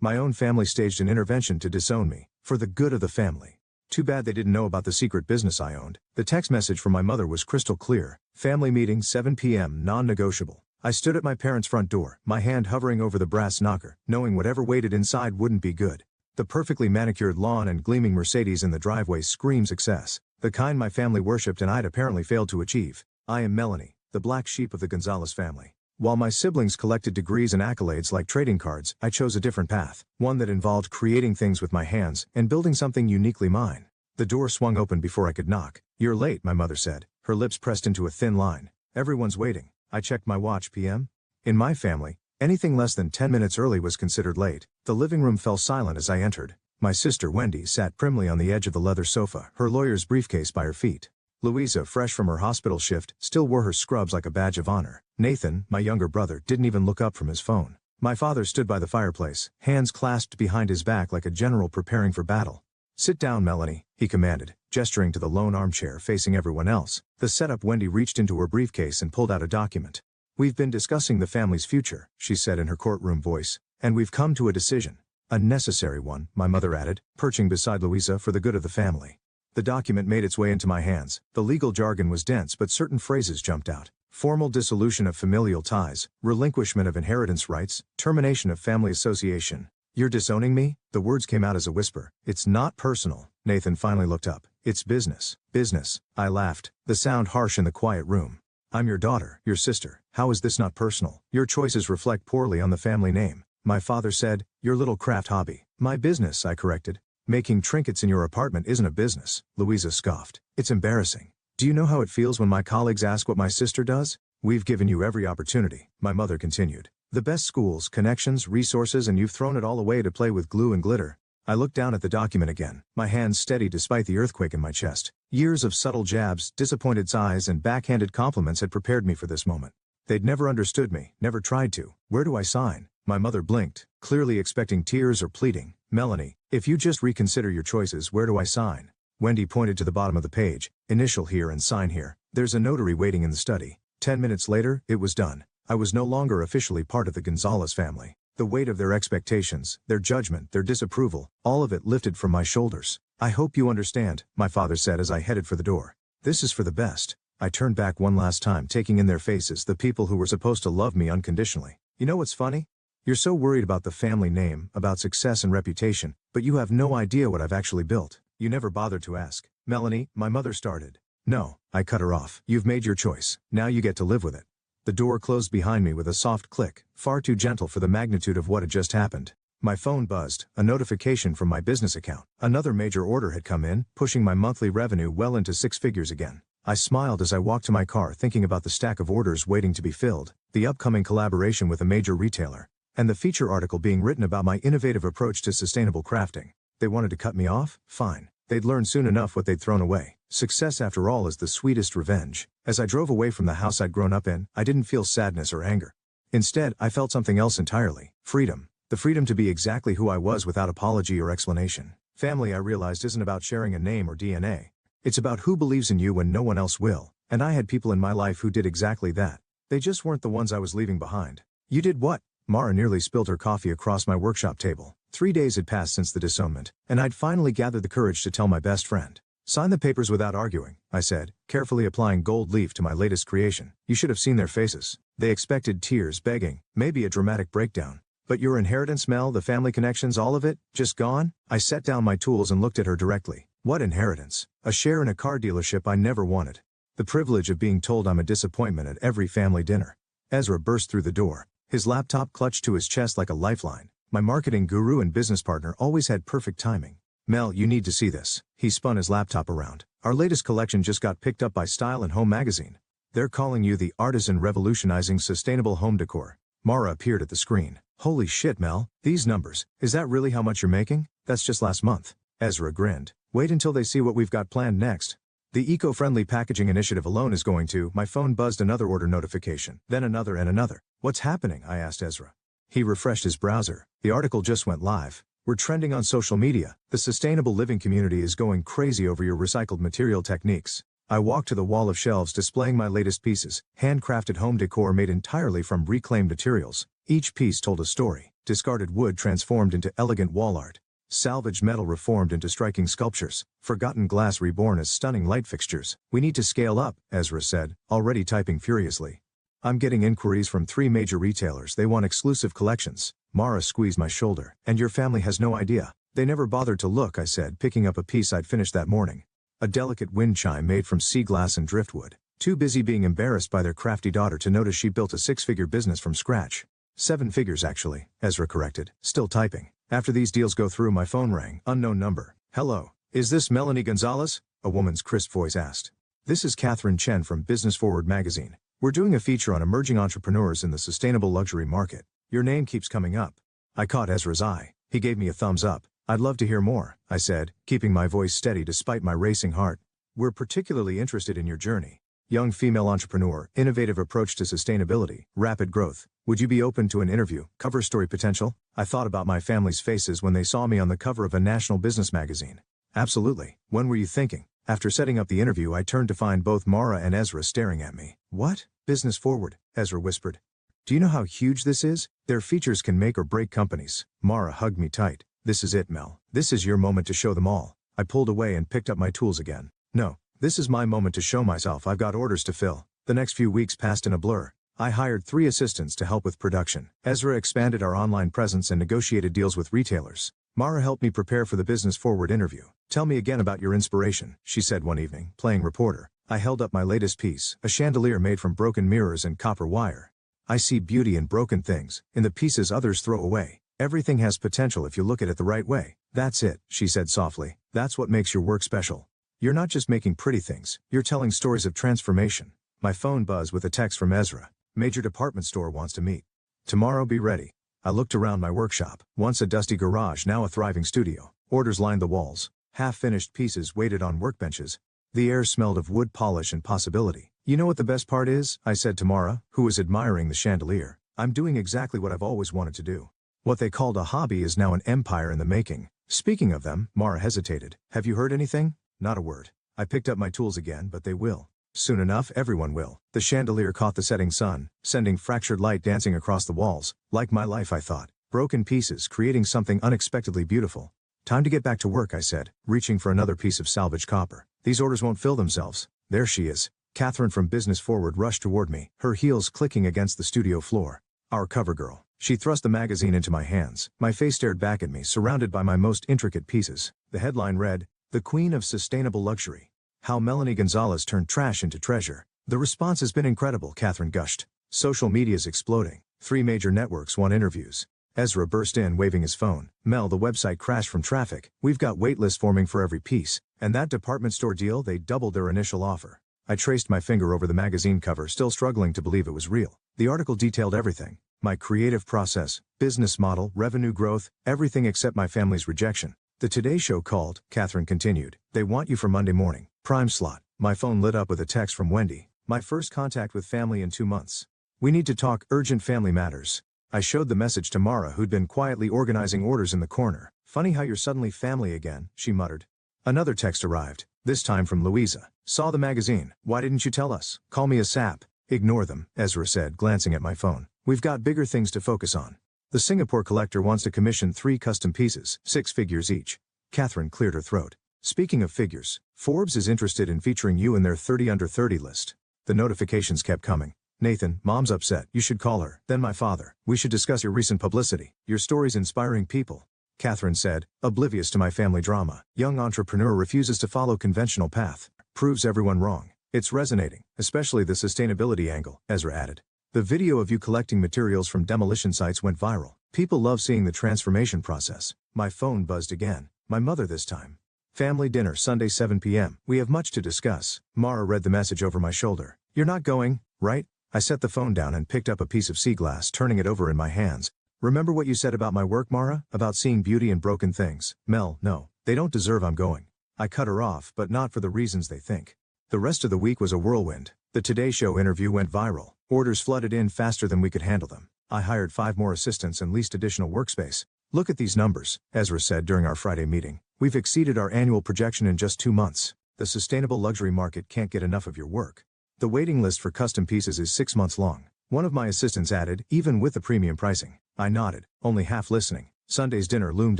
My own family staged an intervention to disown me, for the good of the family. Too bad they didn't know about the secret business I owned. The text message from my mother was crystal clear. Family meeting 7 p.m. non-negotiable. I stood at my parents' front door, my hand hovering over the brass knocker, knowing whatever waited inside wouldn't be good. The perfectly manicured lawn and gleaming Mercedes in the driveway scream success, the kind my family worshipped and I'd apparently failed to achieve. I am Melanie, the black sheep of the Gonzalez family. While my siblings collected degrees and accolades like trading cards, I chose a different path, one that involved creating things with my hands and building something uniquely mine. The door swung open before I could knock. "You're late," my mother said, her lips pressed into a thin line. "Everyone's waiting." I checked my watch. PM? In my family, anything less than 10 minutes early was considered late. The living room fell silent as I entered. My sister Wendy sat primly on the edge of the leather sofa, her lawyer's briefcase by her feet. Louisa, fresh from her hospital shift, still wore her scrubs like a badge of honor. Nathan, my younger brother, didn't even look up from his phone. My father stood by the fireplace, hands clasped behind his back like a general preparing for battle. "Sit down, Melanie," he commanded, gesturing to the lone armchair facing everyone else. The setup. Wendy reached into her briefcase and pulled out a document. "We've been discussing the family's future," she said in her courtroom voice, "and we've come to a decision. A necessary one," my mother added, perching beside Louisa, "for the good of the family." The document made its way into my hands. The legal jargon was dense, but certain phrases jumped out. Formal dissolution of familial ties, relinquishment of inheritance rights, termination of family association. "You're disowning me?" The words came out as a whisper. "It's not personal." Nathan finally looked up. "It's business." "Business?" I laughed, the sound harsh in the quiet room. "I'm your daughter, your sister. How is this not personal? Your choices reflect poorly on the family name." My father said, "Your little craft hobby." "My business," I corrected. "Making trinkets in your apartment isn't a business," Louisa scoffed. "It's embarrassing. Do you know how it feels when my colleagues ask what my sister does?" "We've given you every opportunity," my mother continued. "The best schools, connections, resources, and you've thrown it all away to play with glue and glitter." I looked down at the document again, my hands steady despite the earthquake in my chest. Years of subtle jabs, disappointed sighs, and backhanded compliments had prepared me for this moment. They'd never understood me, never tried to. "Where do I sign?" My mother blinked, clearly expecting tears or pleading. "Melanie, if you just reconsider your choices, where do I sign?" Wendy pointed to the bottom of the page. "Initial here and sign here. There's a notary waiting in the study." 10 minutes later, it was done. I was no longer officially part of the Gonzalez family. The weight of their expectations, their judgment, their disapproval, all of it lifted from my shoulders. "I hope you understand," my father said as I headed for the door. "This is for the best." I turned back one last time, taking in their faces, the people who were supposed to love me unconditionally. "You know what's funny? You're so worried about the family name, about success and reputation, but you have no idea what I've actually built. You never bothered to ask." "Melanie," my mother started. "No," I cut her off. "You've made your choice. Now you get to live with it." The door closed behind me with a soft click, far too gentle for the magnitude of what had just happened. My phone buzzed, a notification from my business account. Another major order had come in, pushing my monthly revenue well into 6 figures again. I smiled as I walked to my car, thinking about the stack of orders waiting to be filled, the upcoming collaboration with a major retailer, and the feature article being written about my innovative approach to sustainable crafting. They wanted to cut me off? Fine. They'd learn soon enough what they'd thrown away. Success, after all, is the sweetest revenge. As I drove away from the house I'd grown up in, I didn't feel sadness or anger. Instead, I felt something else entirely. Freedom. The freedom to be exactly who I was without apology or explanation. Family, I realized, isn't about sharing a name or DNA. It's about who believes in you when no one else will. And I had people in my life who did exactly that. They just weren't the ones I was leaving behind. "You did what?" Mara nearly spilled her coffee across my workshop table. 3 days had passed since the disownment, and I'd finally gathered the courage to tell my best friend. "Sign the papers without arguing," I said, carefully applying gold leaf to my latest creation. You should have seen their faces. They expected tears, begging, maybe a dramatic breakdown. "But your inheritance, Mel, the family connections, all of it, just gone?" I set down my tools and looked at her directly. "What inheritance?" "A share in a car dealership I never wanted. The privilege of being told I'm a disappointment at every family dinner." Ezra burst through the door, his laptop clutched to his chest like a lifeline. My marketing guru and business partner always had perfect timing. "Mel, you need to see this." He spun his laptop around. "Our latest collection just got picked up by Style and Home magazine. They're calling you the artisan revolutionizing sustainable home decor." Mara appeared at the screen. "Holy shit, Mel, these numbers, is that really how much you're making?" "That's just last month." Ezra grinned. "Wait until they see what we've got planned next. The eco-friendly packaging initiative alone is going to..." My phone buzzed another order notification, then another and another. "What's happening?" I asked Ezra. He refreshed his browser. "The article just went live. We're trending on social media. The sustainable living community is going crazy over your recycled material techniques." I walked to the wall of shelves displaying my latest pieces, handcrafted home decor made entirely from reclaimed materials. Each piece told a story. Discarded wood transformed into elegant wall art. Salvaged metal reformed into striking sculptures. Forgotten glass reborn as stunning light fixtures. We need to scale up, Ezra said, already typing furiously. I'm getting inquiries from 3 major retailers. They want exclusive collections. Mara squeezed my shoulder. And your family has no idea. They never bothered to look, I said, picking up a piece I'd finished that morning. A delicate wind chime made from sea glass and driftwood. Too busy being embarrassed by their crafty daughter to notice she built a 6-figure business from scratch. 7 figures actually, Ezra corrected, still typing. After these deals go through, my phone rang. Unknown number. Hello. Is this Melanie Gonzalez? A woman's crisp voice asked. This is Catherine Chen from Business Forward magazine. We're doing a feature on emerging entrepreneurs in the sustainable luxury market. Your name keeps coming up. I caught Ezra's eye. He gave me a thumbs up. I'd love to hear more, I said, keeping my voice steady despite my racing heart. We're particularly interested in your journey. Young female entrepreneur, innovative approach to sustainability, rapid growth. Would you be open to an interview? Cover story potential? I thought about my family's faces when they saw me on the cover of a national business magazine. Absolutely. When were you thinking? After setting up the interview, I turned to find both Mara and Ezra staring at me. What? Business Forward, Ezra whispered. Do you know how huge this is? Their features can make or break companies. Mara hugged me tight. This is it, Mel. This is your moment to show them all. I pulled away and picked up my tools again. No. This is my moment to show myself. I've got orders to fill. The next few weeks passed in a blur. I hired 3 assistants to help with production. Ezra expanded our online presence and negotiated deals with retailers. Mara helped me prepare for the Business Forward interview. Tell me again about your inspiration, she said one evening, playing reporter. I held up my latest piece, a chandelier made from broken mirrors and copper wire. I see beauty in broken things, in the pieces others throw away. Everything has potential if you look at it the right way. That's it, she said softly. That's what makes your work special. You're not just making pretty things, you're telling stories of transformation. My phone buzzed with a text from Ezra. Major department store wants to meet. Tomorrow, be ready. I looked around my workshop, once a dusty garage, now a thriving studio. Orders lined the walls. Half-finished pieces waited on workbenches. The air smelled of wood polish and possibility. You know what the best part is? I said to Mara, who was admiring the chandelier. I'm doing exactly what I've always wanted to do. What they called a hobby is now an empire in the making. Speaking of them, Mara hesitated. Have you heard anything? Not a word. I picked up my tools again, but they will. Soon enough, everyone will. The chandelier caught the setting sun, sending fractured light dancing across the walls. Like my life, I thought. Broken pieces, creating something unexpectedly beautiful. Time to get back to work, I said, reaching for another piece of salvaged copper. These orders won't fill themselves. There she is. Catherine from Business Forward rushed toward me, her heels clicking against the studio floor. Our cover girl. She thrust the magazine into my hands. My face stared back at me, surrounded by my most intricate pieces. The headline read, The Queen of Sustainable Luxury. How Melanie Gonzalez Turned Trash into Treasure. The response has been incredible, Catherine gushed. Social media's exploding. 3 major networks want interviews. Ezra burst in, waving his phone. Mel, the website crashed from traffic. We've got waitlists forming for every piece. And that department store deal, they doubled their initial offer. I traced my finger over the magazine cover, still struggling to believe it was real. The article detailed everything. My creative process, business model, revenue growth, everything except my family's rejection. The Today Show called, Catherine continued. They want you for Monday morning. Prime slot. My phone lit up with a text from Wendy. My first contact with family in 2 months. We need to talk, urgent family matters. I showed the message to Mara, who'd been quietly organizing orders in the corner. Funny how you're suddenly family again, she muttered. Another text arrived, this time from Louisa. Saw the magazine. Why didn't you tell us? Call me a sap. Ignore them, Ezra said, glancing at my phone. We've got bigger things to focus on. The Singapore collector wants to commission 3 custom pieces, 6 figures each. Catherine cleared her throat. Speaking of figures, Forbes is interested in featuring you in their 30 under 30 list. The notifications kept coming. Nathan, Mom's upset. You should call her. Then my father. We should discuss your recent publicity. Your story's inspiring people. Catherine said, oblivious to my family drama. Young entrepreneur refuses to follow conventional path. Proves everyone wrong. It's resonating, especially the sustainability angle, Ezra added. The video of you collecting materials from demolition sites went viral. People love seeing the transformation process. My phone buzzed again. My mother this time. Family dinner Sunday 7 p.m. We have much to discuss. Mara read the message over my shoulder. You're not going, right? I set the phone down and picked up a piece of sea glass, turning it over in my hands. Remember what you said about my work, Mara? About seeing beauty in broken things? Mel, no. They don't deserve I'm going. I cut her off, but not for the reasons they think. The rest of the week was a whirlwind. The Today Show interview went viral. Orders flooded in faster than we could handle them. I hired 5 more assistants and leased additional workspace. Look at these numbers, Ezra said during our Friday meeting. We've exceeded our annual projection in just 2 months. The sustainable luxury market can't get enough of your work. The waiting list for custom pieces is 6 months long. One of my assistants added, even with the premium pricing. I nodded, only half listening. Sunday's dinner loomed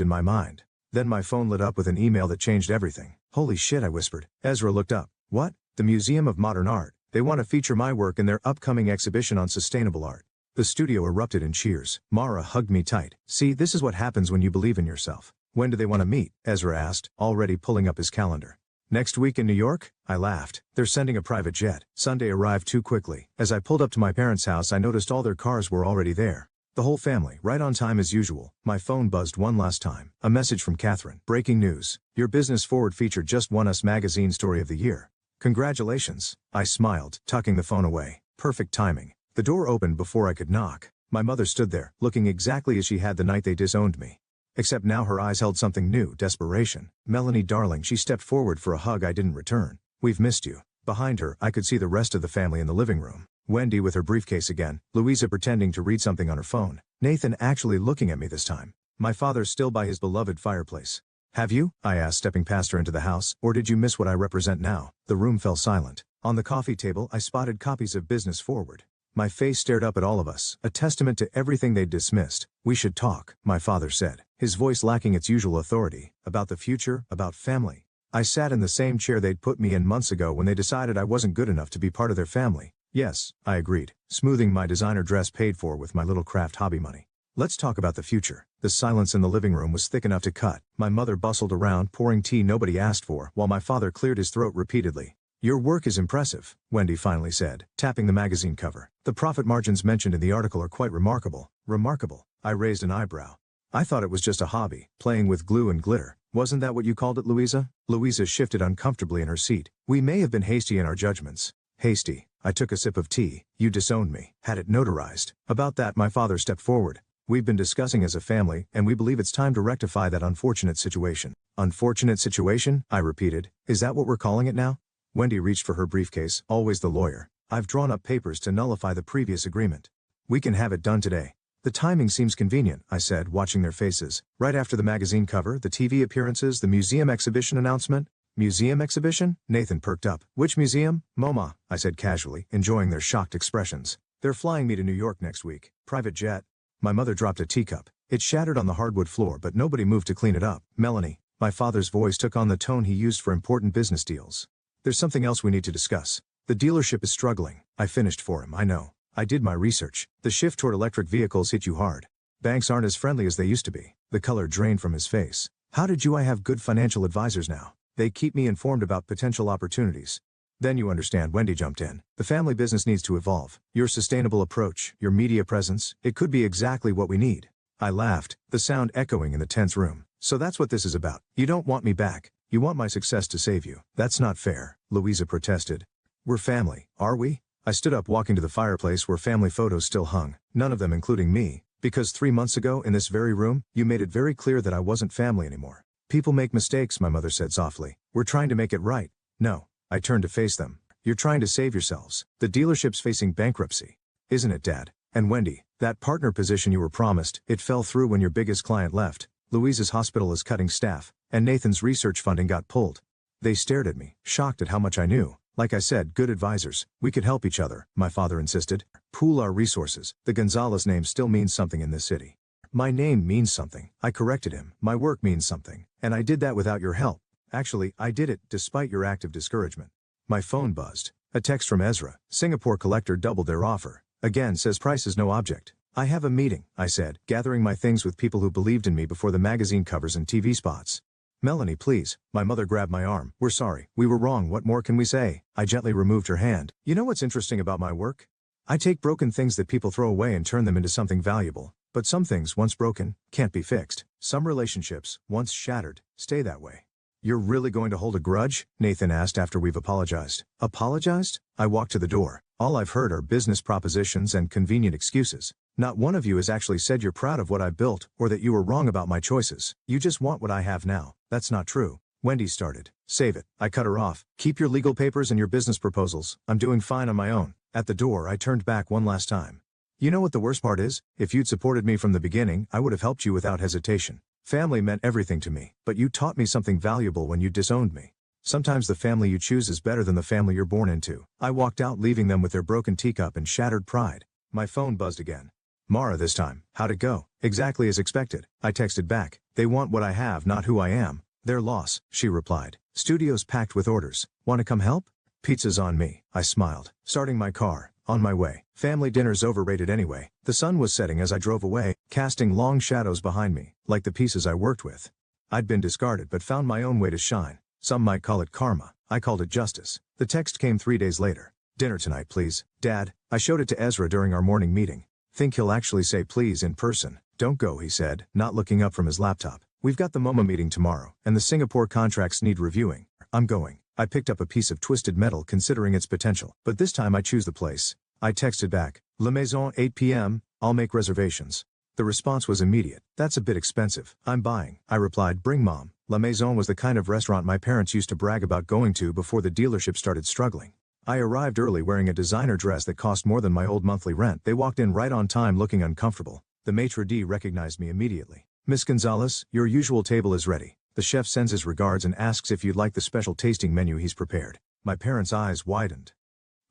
in my mind. Then my phone lit up with an email that changed everything. Holy shit, I whispered. Ezra looked up. What? The Museum of Modern Art. They want to feature my work in their upcoming exhibition on sustainable art. The studio erupted in cheers. Mara hugged me tight. See, this is what happens when you believe in yourself. When do they want to meet? Ezra asked, already pulling up his calendar. Next week in New York? I laughed. They're sending a private jet. Sunday arrived too quickly. As I pulled up to my parents' house, I noticed all their cars were already there. The whole family, right on time as usual. My phone buzzed one last time. A message from Catherine. Breaking news. Your Business Forward feature just won Us Magazine Story of the Year. Congratulations. I smiled, tucking the phone away. Perfect timing. The door opened before I could knock. My mother stood there, looking exactly as she had the night they disowned me. Except now her eyes held something new, desperation. Melanie darling, she stepped forward for a hug I didn't return. We've missed you. Behind her, I could see the rest of the family in the living room. Wendy with her briefcase again, Louisa pretending to read something on her phone, Nathan actually looking at me this time. My father still by his beloved fireplace. Have you? I asked, stepping past her into the house, or did you miss what I represent now? The room fell silent. On the coffee table, I spotted copies of Business Forward. My face stared up at all of us, a testament to everything they'd dismissed. We should talk, my father said, his voice lacking its usual authority, about the future, about family. I sat in the same chair they'd put me in months ago when they decided I wasn't good enough to be part of their family. Yes, I agreed, smoothing my designer dress paid for with my little craft hobby money. Let's talk about the future. The silence in the living room was thick enough to cut. My mother bustled around, pouring tea nobody asked for, while my father cleared his throat repeatedly. Your work is impressive, Wendy finally said, tapping the magazine cover. The profit margins mentioned in the article are quite remarkable. Remarkable? I raised an eyebrow. I thought it was just a hobby, playing with glue and glitter. Wasn't that what you called it, Louisa? Louisa shifted uncomfortably in her seat. We may have been hasty in our judgments. Hasty. I took a sip of tea. You disowned me. Had it notarized. About that, my father stepped forward. We've been discussing as a family, and we believe it's time to rectify that unfortunate situation. Unfortunate situation? I repeated. Is that what we're calling it now? Wendy reached for her briefcase, always the lawyer. I've drawn up papers to nullify the previous agreement. We can have it done today. The timing seems convenient, I said, watching their faces. Right after the magazine cover, the TV appearances, the museum exhibition announcement. Museum exhibition? Nathan perked up. Which museum? MoMA, I said casually, enjoying their shocked expressions. They're flying me to New York next week. Private jet. My mother dropped a teacup. It shattered on the hardwood floor, but nobody moved to clean it up. Melanie. My father's voice took on the tone he used for important business deals. There's something else we need to discuss. The dealership is struggling. I finished for him, I know. I did my research. The shift toward electric vehicles hit you hard. Banks aren't as friendly as they used to be. The color drained from his face. How did I have good financial advisors now? They keep me informed about potential opportunities. Then you understand, Wendy jumped in. The family business needs to evolve. Your sustainable approach, your media presence, it could be exactly what we need. I laughed, the sound echoing in the tense room. So that's what this is about. You don't want me back. You want my success to save you. That's not fair, Louisa protested. We're family, are we? I stood up, walking to the fireplace where family photos still hung, none of them including me, because 3 months ago in this very room, you made it very clear that I wasn't family anymore. People make mistakes, my mother said softly. We're trying to make it right. No. I turned to face them. You're trying to save yourselves. The dealership's facing bankruptcy. Isn't it, Dad? And Wendy, that partner position you were promised, it fell through when your biggest client left. Louisa's hospital is cutting staff, and Nathan's research funding got pulled. They stared at me, shocked at how much I knew. Like I said, good advisors. We could help each other, my father insisted. Pool our resources. The Gonzalez name still means something in this city. My name means something. I corrected him. My work means something. And I did that without your help. Actually, I did it, despite your active discouragement. My phone buzzed. A text from Ezra. Singapore collector doubled their offer. Again, says price is no object. I have a meeting, I said, gathering my things with people who believed in me before the magazine covers and TV spots. Melanie, please. My mother grabbed my arm. We're sorry. We were wrong. What more can we say? I gently removed her hand. You know what's interesting about my work? I take broken things that people throw away and turn them into something valuable. But some things, once broken, can't be fixed. Some relationships, once shattered, stay that way. You're really going to hold a grudge? Nathan asked after we've apologized. Apologized? I walked to the door. All I've heard are business propositions and convenient excuses. Not one of you has actually said you're proud of what I built, or that you were wrong about my choices. You just want what I have now. That's not true. Wendy started. Save it. I cut her off. Keep your legal papers and your business proposals. I'm doing fine on my own. At the door, I turned back one last time. You know what the worst part is? If you'd supported me from the beginning, I would have helped you without hesitation. Family meant everything to me, but you taught me something valuable when you disowned me. Sometimes the family you choose is better than the family you're born into. I walked out, leaving them with their broken teacup and shattered pride. My phone buzzed again. Mara this time. How'd it go? Exactly as expected. I texted back. They want what I have, not who I am. Their loss, she replied. Studio's packed with orders. Want to come help? Pizza's on me, I smiled. Starting my car. On my way. Family dinner's overrated anyway. The sun was setting as I drove away, casting long shadows behind me, like the pieces I worked with. I'd been discarded but found my own way to shine. Some might call it karma. I called it justice. The text came 3 days later. Dinner tonight, please. Dad. I showed it to Ezra during our morning meeting. Think he'll actually say please in person. Don't go, he said, not looking up from his laptop. We've got the MoMA meeting tomorrow, and the Singapore contracts need reviewing. I'm going. I picked up a piece of twisted metal considering its potential. But this time I choose the place. I texted back. La Maison 8 p.m. I'll make reservations. The response was immediate. That's a bit expensive. I'm buying. I replied, bring mom. La Maison was the kind of restaurant my parents used to brag about going to before the dealership started struggling. I arrived early wearing a designer dress that cost more than my old monthly rent. They walked in right on time looking uncomfortable. The maitre d' recognized me immediately. Miss Gonzalez, your usual table is ready. The chef sends his regards and asks if you'd like the special tasting menu he's prepared. My parents' eyes widened.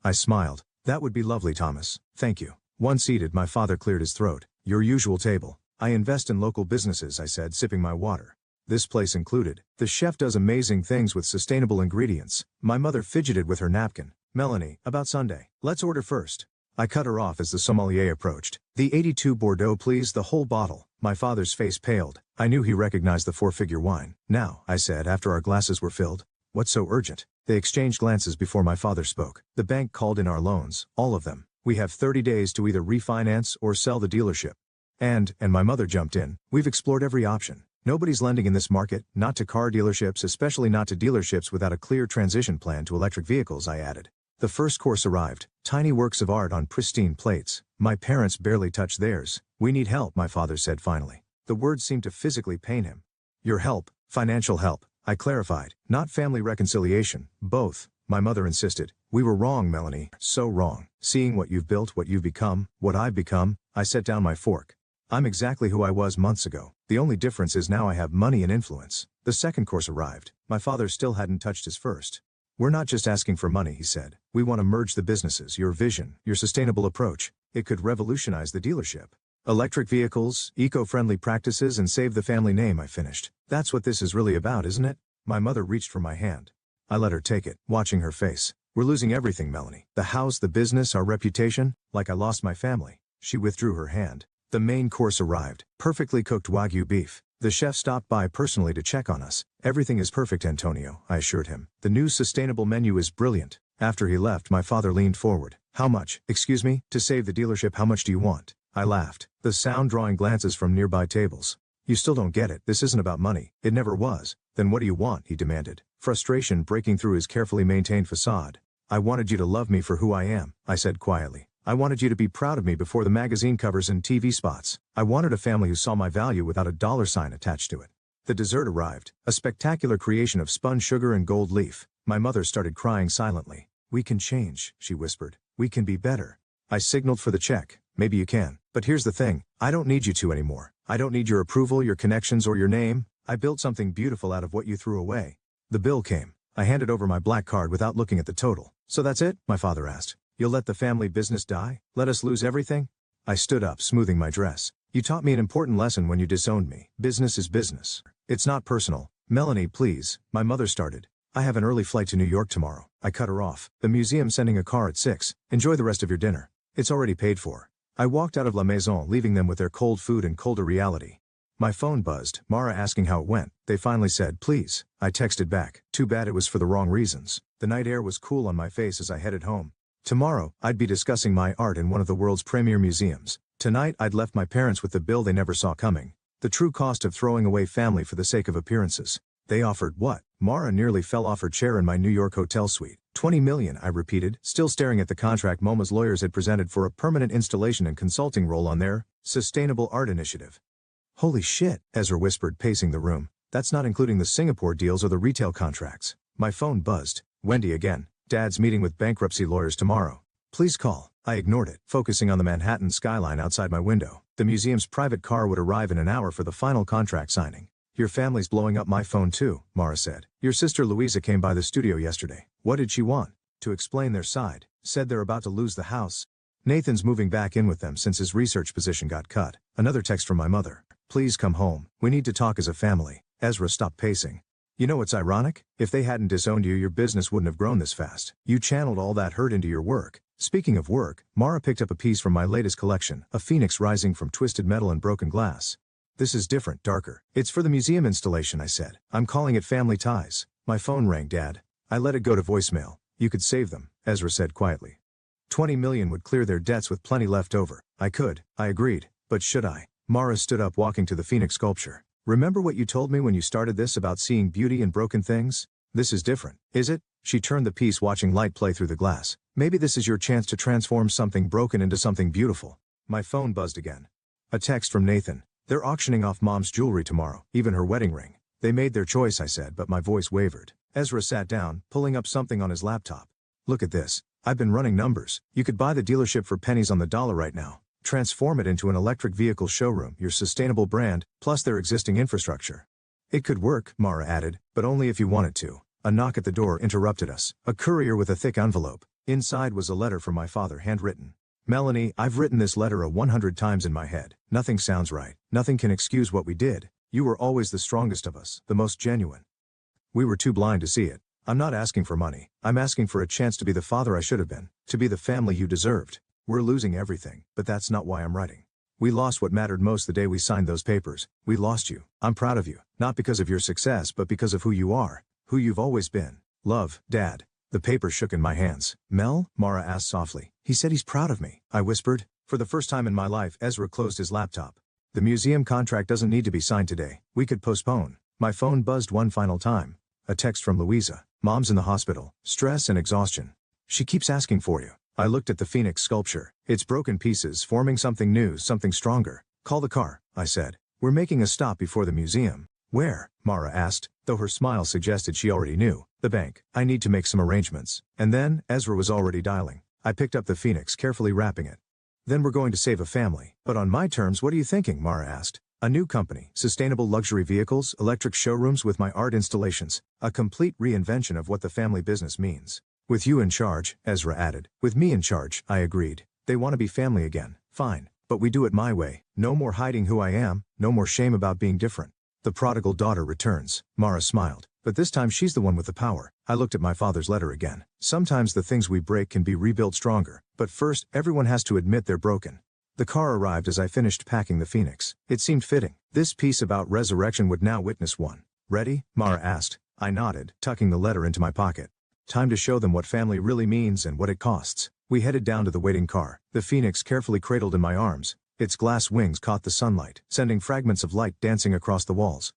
I smiled. That would be lovely, Thomas. Thank you. Once seated, my father cleared his throat. Your usual table. I invest in local businesses, I said, sipping my water. This place included. The chef does amazing things with sustainable ingredients. My mother fidgeted with her napkin. Melanie, about Sunday. Let's order first. I cut her off as the sommelier approached. The 82 Bordeaux, please, the whole bottle. My father's face paled. I knew he recognized the 4-figure wine. Now, I said after our glasses were filled. What's so urgent? They exchanged glances before my father spoke. The bank called in our loans, all of them. We have 30 days to either refinance or sell the dealership. And my mother jumped in. We've explored every option. Nobody's lending in this market, not to car dealerships, especially not to dealerships without a clear transition plan to electric vehicles, I added. The first course arrived. Tiny works of art on pristine plates. My parents barely touched theirs. We need help, my father said finally. The words seemed to physically pain him. Your help, financial help, I clarified. Not family reconciliation, both, my mother insisted. We were wrong, Melanie, so wrong. Seeing what you've built, what you've become, what I've become, I set down my fork. I'm exactly who I was months ago. The only difference is now I have money and influence. The second course arrived. My father still hadn't touched his first. We're not just asking for money, he said. We want to merge the businesses, your vision, your sustainable approach. It could revolutionize the dealership. Electric vehicles, eco-friendly practices, and save the family name, I finished. That's what this is really about, isn't it? My mother reached for my hand. I let her take it, watching her face. We're losing everything, Melanie. The house, the business, our reputation, like I lost my family. She withdrew her hand. The main course arrived. Perfectly cooked Wagyu beef. The chef stopped by personally to check on us. Everything is perfect, Antonio, I assured him. The new sustainable menu is brilliant. After he left, my father leaned forward. How much? Excuse me? To save the dealership, how much do you want? I laughed. The sound drawing glances from nearby tables. You still don't get it. This isn't about money. It never was. Then what do you want? He demanded. Frustration breaking through his carefully maintained facade. I wanted you to love me for who I am, I said quietly. I wanted you to be proud of me before the magazine covers and TV spots. I wanted a family who saw my value without a dollar sign attached to it. The dessert arrived, a spectacular creation of spun sugar and gold leaf. My mother started crying silently. We can change, she whispered. We can be better. I signaled for the check. Maybe you can. But here's the thing. I don't need you to anymore. I don't need your approval, your connections, or your name. I built something beautiful out of what you threw away. The bill came. I handed over my black card without looking at the total. So that's it? My father asked. You'll let the family business die? Let us lose everything? I stood up, smoothing my dress. You taught me an important lesson when you disowned me. Business is business. It's not personal. Melanie, please, my mother started. I have an early flight to New York tomorrow. I cut her off. The museum's sending a car at 6. Enjoy the rest of your dinner. It's already paid for. I walked out of La Maison, leaving them with their cold food and colder reality. My phone buzzed, Mara asking how it went. They finally said, please. I texted back. Too bad it was for the wrong reasons. The night air was cool on my face as I headed home. Tomorrow, I'd be discussing my art in one of the world's premier museums. Tonight, I'd left my parents with the bill they never saw coming. The true cost of throwing away family for the sake of appearances. They offered what? Mara nearly fell off her chair in my New York hotel suite. 20 million, I repeated, still staring at the contract MoMA's lawyers had presented for a permanent installation and consulting role on their sustainable art initiative. Holy shit, Ezra whispered, pacing the room. That's not including the Singapore deals or the retail contracts. My phone buzzed. Wendy again. Dad's meeting with bankruptcy lawyers tomorrow. Please call. I ignored it, focusing on the Manhattan skyline outside my window. The museum's private car would arrive in an hour for the final contract signing. Your family's blowing up my phone too, Mara said. Your sister Louisa came by the studio yesterday. What did she want? To explain their side. Said they're about to lose the house. Nathan's moving back in with them since his research position got cut. Another text from my mother. Please come home. We need to talk as a family. Ezra stopped pacing. You know what's ironic? If they hadn't disowned you, your business wouldn't have grown this fast. You channeled all that hurt into your work. Speaking of work, Mara picked up a piece from my latest collection, a phoenix rising from twisted metal and broken glass. This is different, darker. It's for the museum installation, I said. I'm calling it Family Ties. My phone rang, Dad. I let it go to voicemail. You could save them, Ezra said quietly. 20 million would clear their debts with plenty left over. I could, I agreed. But should I? Mara stood up, walking to the phoenix sculpture. Remember what you told me when you started this about seeing beauty in broken things? This is different, is it? She turned the piece, watching light play through the glass. Maybe this is your chance to transform something broken into something beautiful. My phone buzzed again. A text from Nathan. They're auctioning off Mom's jewelry tomorrow, even her wedding ring. They made their choice, I said, but my voice wavered. Ezra sat down, pulling up something on his laptop. Look at this. I've been running numbers. You could buy the dealership for pennies on the dollar right now. Transform it into an electric vehicle showroom, your sustainable brand, plus their existing infrastructure. It could work, Mara added, but only if you want it to. A knock at the door interrupted us. A courier with a thick envelope. Inside was a letter from my father, handwritten. Melanie, I've written this letter 100 times in my head. Nothing sounds right. Nothing can excuse what we did. You were always the strongest of us, the most genuine. We were too blind to see it. I'm not asking for money. I'm asking for a chance to be the father I should have been, to be the family you deserved. We're losing everything, but that's not why I'm writing. We lost what mattered most the day we signed those papers. We lost you. I'm proud of you, not because of your success but because of who you are, who you've always been. Love, Dad. The paper shook in my hands. Mel? Mara asked softly. He said he's proud of me, I whispered. For the first time in my life, Ezra closed his laptop. The museum contract doesn't need to be signed today. We could postpone. My phone buzzed one final time. A text from Louisa. Mom's in the hospital. Stress and exhaustion. She keeps asking for you. I looked at the phoenix sculpture. Its broken pieces forming something new, something stronger. Call the car, I said. We're making a stop before the museum. Where? Mara asked, though her smile suggested she already knew. The bank. I need to make some arrangements. And then, Ezra was already dialing. I picked up the phoenix, carefully wrapping it. Then we're going to save a family. But on my terms, what are you thinking? Mara asked. A new company, sustainable luxury vehicles, electric showrooms with my art installations. A complete reinvention of what the family business means. With you in charge, Ezra added. With me in charge, I agreed. They want to be family again. Fine. But we do it my way. No more hiding who I am, no more shame about being different. The prodigal daughter returns. Mara smiled. But this time she's the one with the power. I looked at my father's letter again. Sometimes the things we break can be rebuilt stronger. But first, everyone has to admit they're broken. The car arrived as I finished packing the phoenix. It seemed fitting. This piece about resurrection would now witness one. Ready? Mara asked. I nodded, tucking the letter into my pocket. Time to show them what family really means and what it costs. We headed down to the waiting car, the phoenix carefully cradled in my arms. Its glass wings caught the sunlight, sending fragments of light dancing across the walls.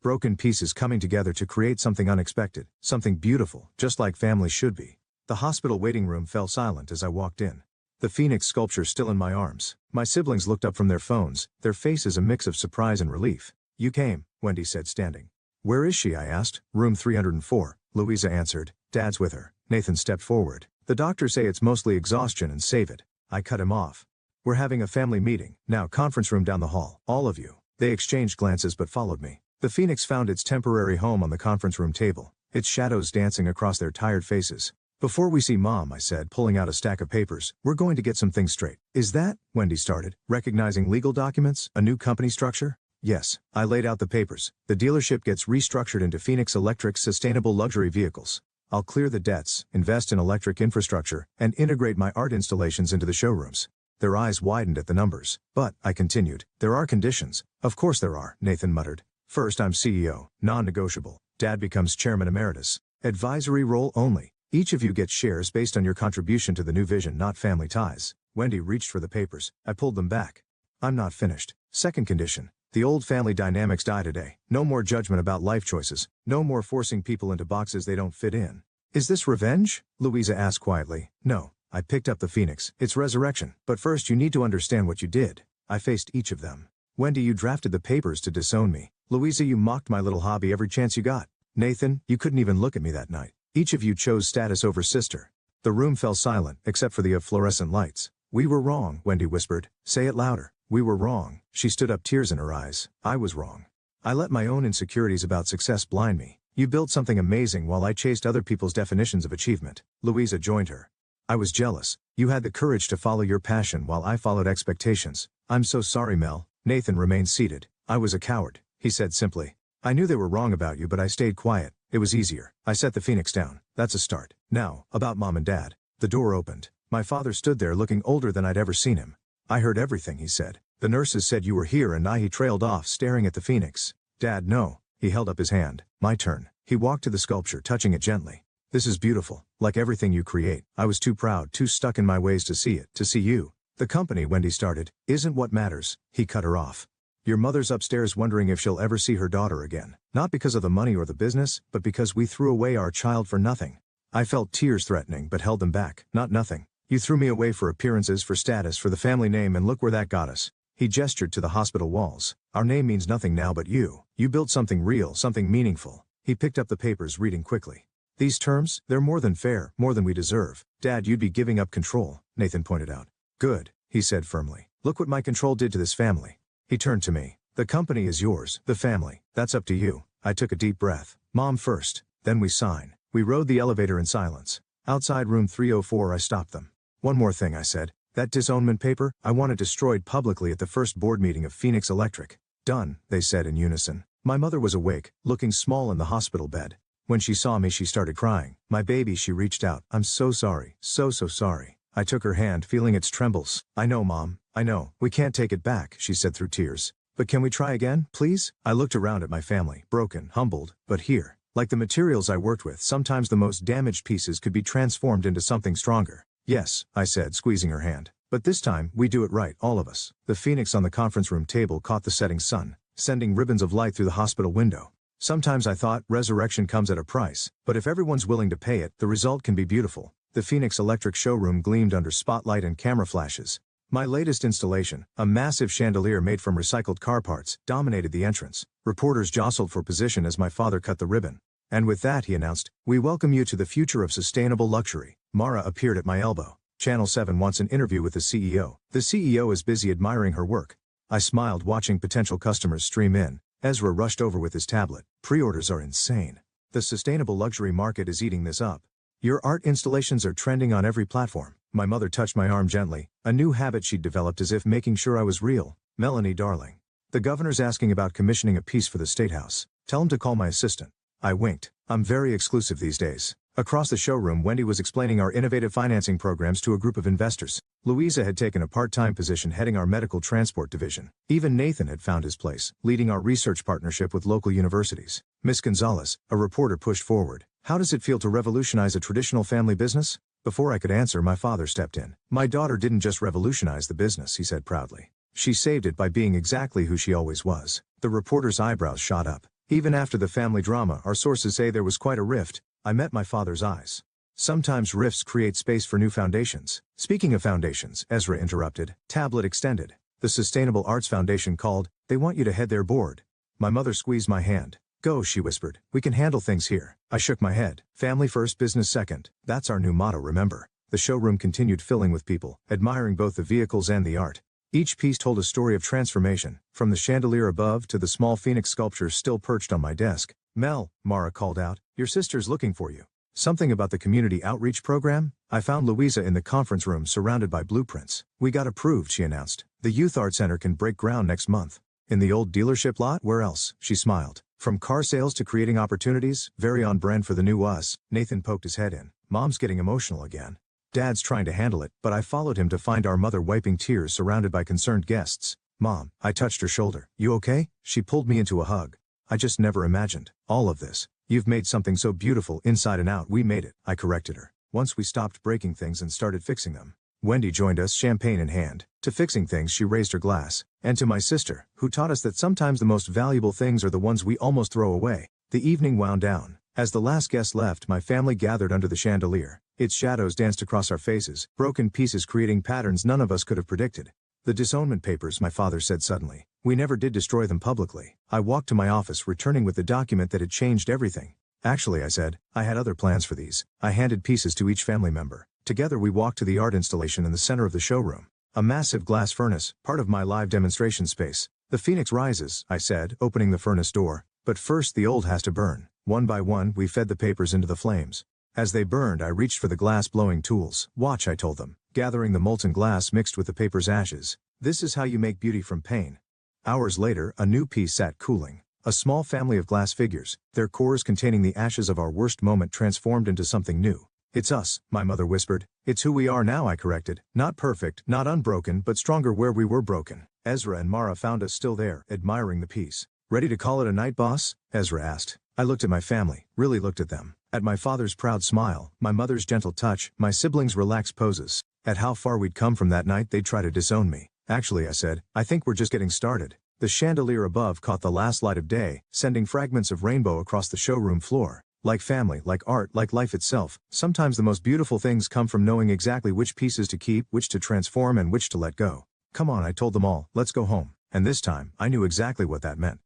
Broken pieces coming together to create something unexpected, something beautiful, just like family should be. The hospital waiting room fell silent as I walked in. The phoenix sculpture still in my arms. My siblings looked up from their phones, their faces a mix of surprise and relief. You came, Wendy said, standing. Where is she? I asked. Room 304, Louisa answered. Dad's with her. Nathan stepped forward. The doctors say it's mostly exhaustion and save it. I cut him off. We're having a family meeting. Now conference room down the hall. All of you. They exchanged glances but followed me. The phoenix found its temporary home on the conference room table, its shadows dancing across their tired faces. Before we see Mom, I said, pulling out a stack of papers, we're going to get some things straight. Is that? Wendy started, recognizing legal documents, a new company structure? Yes. I laid out the papers. The dealership gets restructured into Phoenix Electric's sustainable luxury vehicles. I'll clear the debts, invest in electric infrastructure, and integrate my art installations into the showrooms. Their eyes widened at the numbers. But, I continued, there are conditions. Of course there are, Nathan muttered. First, I'm CEO, non-negotiable. Dad becomes chairman emeritus. Advisory role only. Each of you gets shares based on your contribution to the new vision, not family ties. Wendy reached for the papers. I pulled them back. I'm not finished. Second condition. The old family dynamics die today. No more judgment about life choices. No more forcing people into boxes they don't fit in. Is this revenge? Louisa asked quietly. No. I picked up the phoenix. It's resurrection. But first you need to understand what you did. I faced each of them. Wendy, you drafted the papers to disown me. Louisa, you mocked my little hobby every chance you got. Nathan, you couldn't even look at me that night. Each of you chose status over sister. The room fell silent, except for the fluorescent lights. We were wrong, Wendy whispered. Say it louder. We were wrong. She stood up, tears in her eyes. I was wrong. I let my own insecurities about success blind me. You built something amazing while I chased other people's definitions of achievement. Louisa joined her. I was jealous. You had the courage to follow your passion while I followed expectations. I'm so sorry, Mel. Nathan remained seated. I was a coward, he said simply. I knew they were wrong about you, but I stayed quiet. It was easier. I set the Phoenix down. That's a start. Now, about Mom and Dad. The door opened. My father stood there looking older than I'd ever seen him. I heard everything he said. The nurses said you were here, and he trailed off, staring at the Phoenix. Dad, no. He held up his hand. My turn. He walked to the sculpture, touching it gently. This is beautiful, like everything you create. I was too proud, too stuck in my ways to see it, to see you. The company, Wendy started, isn't what matters. He cut her off. Your mother's upstairs wondering if she'll ever see her daughter again. Not because of the money or the business, but because we threw away our child for nothing. I felt tears threatening but held them back. Not nothing. You threw me away for appearances, for status, for the family name, and look where that got us. He gestured to the hospital walls. Our name means nothing now but you. You built something real, something meaningful. He picked up the papers, reading quickly. These terms, they're more than fair, more than we deserve. Dad, you'd be giving up control, Nathan pointed out. Good, he said firmly. Look what my control did to this family. He turned to me. The company is yours, the family. That's up to you. I took a deep breath. Mom first, then we sign. We rode the elevator in silence. Outside room 304, I stopped them. One more thing, I said. That disownment paper, I want it destroyed publicly at the first board meeting of Phoenix Electric. Done, they said in unison. My mother was awake, looking small in the hospital bed. When she saw me, she started crying. My baby, she reached out. I'm so sorry, so sorry. I took her hand, feeling its trembles. I know, Mom, I know. We can't take it back, she said through tears. But can we try again, please? I looked around at my family, broken, humbled, but here. Like the materials I worked with, sometimes the most damaged pieces could be transformed into something stronger. Yes, I said, squeezing her hand. But this time, we do it right, all of us. The Phoenix on the conference room table caught the setting sun, sending ribbons of light through the hospital window. Sometimes I thought resurrection comes at a price, but if everyone's willing to pay it, the result can be beautiful. The Phoenix Electric showroom gleamed under spotlight and camera flashes. My latest installation, a massive chandelier made from recycled car parts, dominated the entrance. Reporters jostled for position as my father cut the ribbon. And with that, he announced, we welcome you to the future of sustainable luxury. Mara appeared at my elbow. Channel 7 wants an interview with the CEO. The CEO is busy admiring her work. I smiled, watching potential customers stream in. Ezra rushed over with his tablet. Pre-orders are insane. The sustainable luxury market is eating this up. Your art installations are trending on every platform. My mother touched my arm gently, a new habit she'd developed, as if making sure I was real. Melanie, darling. The governor's asking about commissioning a piece for the State House. Tell him to call my assistant. I winked. I'm very exclusive these days. Across the showroom, Wendy was explaining our innovative financing programs to a group of investors. Louisa had taken a part-time position heading our medical transport division. Even Nathan had found his place, leading our research partnership with local universities. Miss Gonzalez, a reporter, pushed forward. How does it feel to revolutionize a traditional family business? Before I could answer, my father stepped in. My daughter didn't just revolutionize the business, he said proudly. She saved it by being exactly who she always was. The reporter's eyebrows shot up. Even after the family drama, our sources say there was quite a rift. I met my father's eyes. Sometimes rifts create space for new foundations. Speaking of foundations, Ezra interrupted. Tablet extended. The Sustainable Arts Foundation called. They want you to head their board. My mother squeezed my hand. Go, she whispered. We can handle things here. I shook my head. Family first, business second. That's our new motto, remember. The showroom continued filling with people, admiring both the vehicles and the art. Each piece told a story of transformation, from the chandelier above to the small Phoenix sculpture still perched on my desk. Mel, Mara called out, your sister's looking for you. Something about the community outreach program? I found Louisa in the conference room surrounded by blueprints. We got approved, she announced. The Youth Art Center can break ground next month. In the old dealership lot? Where else? She smiled. From car sales to creating opportunities, very on brand for the new us. Nathan poked his head in. Mom's getting emotional again. Dad's trying to handle it, but I followed him to find our mother wiping tears surrounded by concerned guests. Mom, I touched her shoulder. You okay? She pulled me into a hug. I just never imagined all of this. You've made something so beautiful inside and out. We made it, I corrected her. Once we stopped breaking things and started fixing them. Wendy joined us, champagne in hand. To fixing things, she raised her glass. And to my sister, who taught us that sometimes the most valuable things are the ones we almost throw away. The evening wound down. As the last guest left, my family gathered under the chandelier. Its shadows danced across our faces, broken pieces creating patterns none of us could have predicted. The disownment papers, my father said suddenly. We never did destroy them publicly. I walked to my office, returning with the document that had changed everything. Actually, I said, I had other plans for these. I handed pieces to each family member. Together we walked to the art installation in the center of the showroom. A massive glass furnace, part of my live demonstration space. The Phoenix rises, I said, opening the furnace door. But first the old has to burn. One by one, we fed the papers into the flames. As they burned, I reached for the glass blowing tools. Watch, I told them. gathering the molten glass mixed with the paper's ashes. This is how you make beauty from pain. Hours later, a new piece sat cooling. A small family of glass figures, their cores containing the ashes of our worst moment transformed into something new. It's us, my mother whispered. It's who we are now, I corrected. Not perfect, not unbroken, but stronger where we were broken. Ezra and Mara found us still there, admiring the piece. Ready to call it a night, boss? Ezra asked. I looked at my family, really looked at them. At my father's proud smile, my mother's gentle touch, my siblings' relaxed poses. At how far we'd come from that night they'd try to disown me. Actually, I said, I think we're just getting started. The chandelier above caught the last light of day, sending fragments of rainbow across the showroom floor. Like family, like art, like life itself, sometimes the most beautiful things come from knowing exactly which pieces to keep, which to transform, and which to let go. Come on, I told them all, let's go home. And this time, I knew exactly what that meant.